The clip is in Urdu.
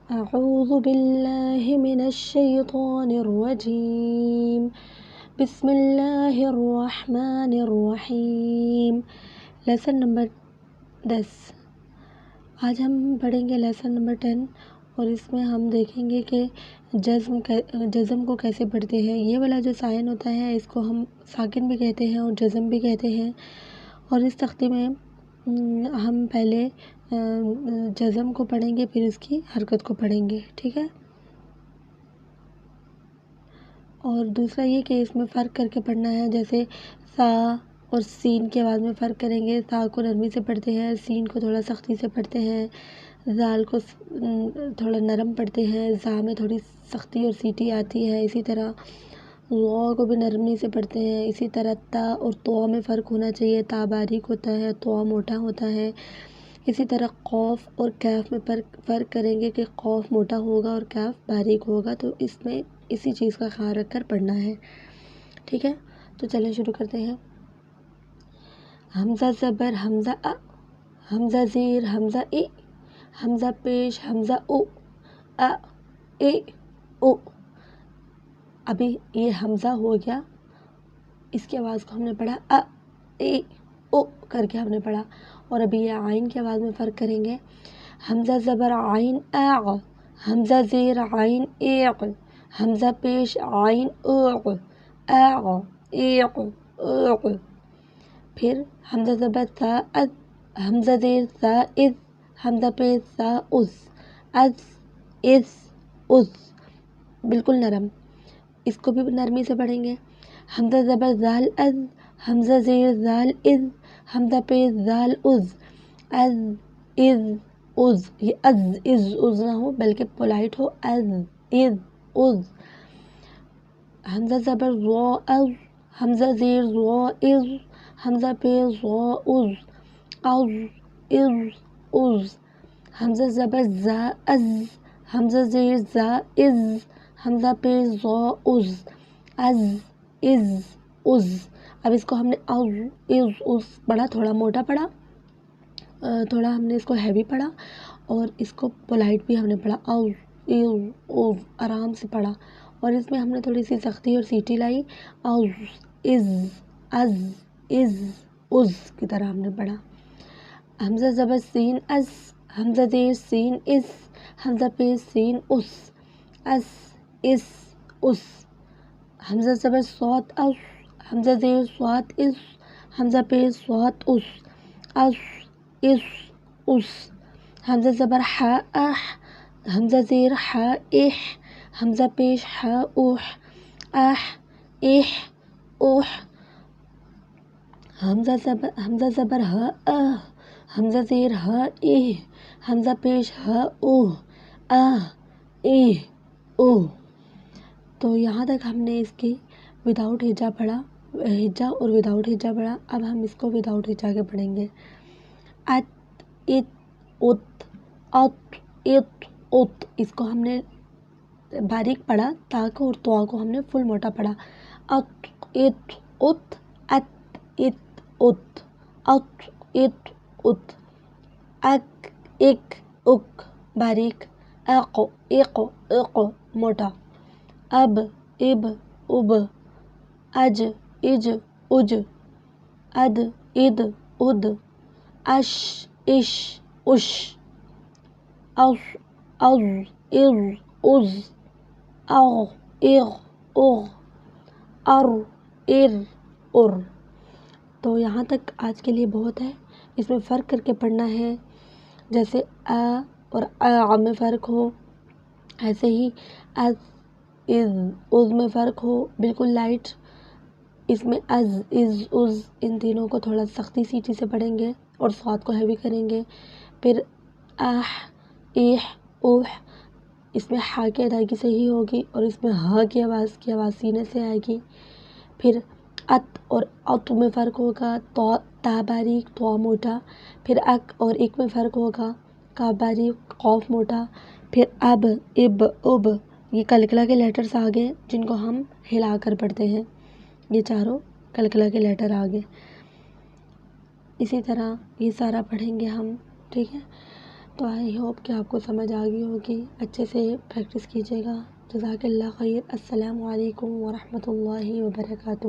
اعوذ باللہ من الشیطان الرجیم بسم اللہ الرحمن الرحیم۔ Lesson number 10۔ آج ہم پڑھیں گے لیسن نمبر 10 اور اس میں ہم دیکھیں گے کہ جزم کو کیسے پڑھتے ہیں۔ یہ والا جو سائن ہوتا ہے اس کو ہم ساکن بھی کہتے ہیں اور جزم بھی کہتے ہیں، اور اس تختی میں ہم پہلے جزم کو پڑھیں گے پھر اس کی حرکت کو پڑھیں گے، ٹھیک ہے۔ اور دوسرا یہ کہ اس میں فرق کر کے پڑھنا ہے، جیسے سا اور سین کے آواز میں فرق کریں گے۔ سا کو نرمی سے پڑھتے ہیں، سین کو تھوڑا سختی سے پڑھتے ہیں، زال کو تھوڑا نرم پڑھتے ہیں، زا میں تھوڑی سختی اور سیٹی آتی ہے۔ اسی طرح وا کو بھی نرمی سے پڑھتے ہیں۔ اسی طرح تا اور تو میں فرق ہونا چاہیے، تا باریک ہوتا ہے، تو موٹا ہوتا ہے۔ اسی طرح قوف اور کیف میں فرق کریں گے کہ قوف موٹا ہوگا اور کیف باریک ہوگا، تو اس میں اسی چیز کا خیال رکھ کر پڑھنا ہے، ٹھیک ہے۔ تو چلیں شروع کرتے ہیں۔ حمزہ زبر حمزہ ا، حمزہ زیر حمزہ ای، حمزہ پیش حمزہ او، ا اے او۔ ابھی یہ حمزہ ہو گیا، اس کی آواز کو ہم نے پڑھا ا اے او کر کے ہم نے پڑھا، اور ابھی یہ عین کی آواز میں فرق کریں گے۔ حمزہ زبر عین اع، حمزہ زیر عین ایق، حمزہ پیش عین اوق، اع ایق اوق۔ پھر حمزہ زبر ثا اذ، حمزہ زیر ثا اذ، حمزہ پیش ثا اذ، اذ اذ اذ، بالکل نرم، اس کو بھی نرمی سے پڑھیں گے۔ حمزہ زبر ذال اذ، حمزہ زیر ذال اذ، حمزہ پیش ذال اذ، اذ اذ اذ۔ یہ از از از نہ ہو بلکہ پولائٹ ہو، از اذ اذ۔ حمزہ زبر ذو از، حمزہ زیر ذو از، حمزہ پیش ذو از، از از از۔ حمزہ زبر زا از، حمزہ زیر زا از، حمزہ پیش ذو از، از از از۔ اب اس کو ہم نے از از از پڑھا، تھوڑا موٹا پڑھا، تھوڑا ہم نے اس کو ہیوی پڑھا، اور اس کو پولائٹ بھی ہم نے پڑھا، از از از، آرام سے پڑھا، اور اس میں ہم نے تھوڑی سی سختی اور سیٹی لائی، از از از از از کی طرح ہم نے پڑھا۔ حمزہ زبر سین از، حمزہ زیر سین از، حمزہ پیش سین اس، اس اس اس۔ حمزہ زبر صاد از، حمزہ زیر صاد از، حمزہ پیش صاد اس، اس اس اس۔ حمزہ زبر ح اح، حمزہ زیر ح اح، حمزہ پیش ح اوح، اح اح اوح۔ حمزہ زبر ہ اہ، حمزہ زیر ہ اہ، حمزہ پیش ہ اوہ، اہ اہ اوہ۔ تو یہاں تک ہم نے اس کی وداؤٹ ہجا پڑھا، ہجا اور وداؤٹ ہجا پڑھا۔ اب ہم اس کو وداؤٹ ہجا کے پڑھیں گے۔ ات ات ات، ات ات ات، اس کو ہم نے باریک پڑھا، تا کو اور تو کو ہم نے فل موٹا پڑھا۔ ات ات ات، ات ات ات، ات ات ات۔ اک اک اک، باریک، اق اق اق، موٹا۔ اب اب اب، اج اج اج، اد اد اد، اش اش اش، اص از از از، اغ اغ اغ، ار ار ار۔ تو یہاں تک آج کے لیے بہت ہے، اس میں فرق کر کے پڑھنا ہے، جیسے آ اور آ میں فرق ہو، ایسے ہی از از از میں فرق ہو، بالکل لائٹ۔ اس میں از از از، ان تینوں کو تھوڑا سختی سیٹی سے پڑھیں گے اور صاد کو ہیوی کریں گے۔ پھر آہ ایح اوح، اس میں ہا کی ادائیگی صحیح ہوگی، اور اس میں ہا کی آواز سینے سے آئے گی۔ پھر ات اور ات میں فرق ہوگا، تا باریک تو موٹا۔ پھر اک اور اک میں فرق ہوگا، کا باریک قوف موٹا۔ پھر اب اب اب، یہ کلکلا کے لیٹرز آگے جن کو ہم ہلا کر پڑھتے ہیں، یہ چاروں کلکلا کے لیٹر آگے۔ اسی طرح یہ سارا پڑھیں گے ہم، ٹھیک ہے۔ تو آئی ہوپ کہ آپ کو سمجھ آ گئی ہوگی. اچھے سے پریکٹس کیجیے گا. جزاک اللہ خیر. السلام علیکم ورحمۃ اللہ وبرکاتہ.